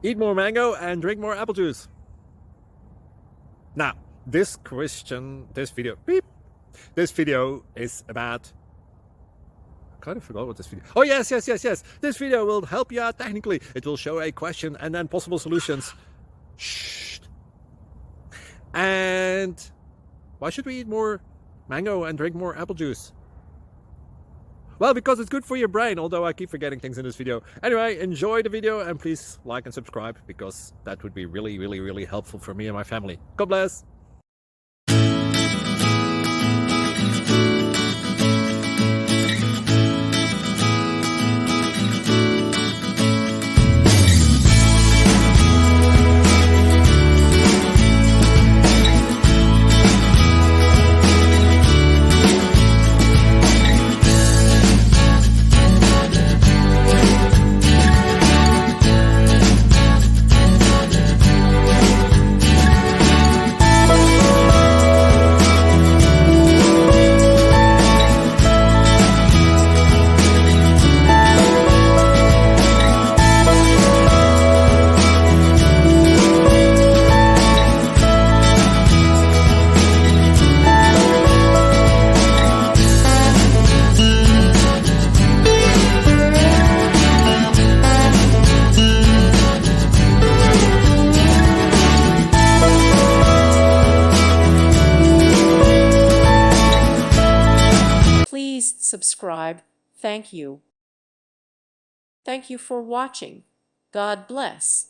Eat more mango and drink more apple juice. Now, this video is about, I kind of forgot what this video. Oh, yes. This video will help you out technically. It will show a question and then possible solutions. Shh. And why should we eat more mango and drink more apple juice? Well, because it's good for your brain, although I keep forgetting things in this video. Anyway, enjoy the video and please like and subscribe, because that would be really helpful for me and my family. God bless. Please subscribe. Thank you. Thank you for watching. God bless.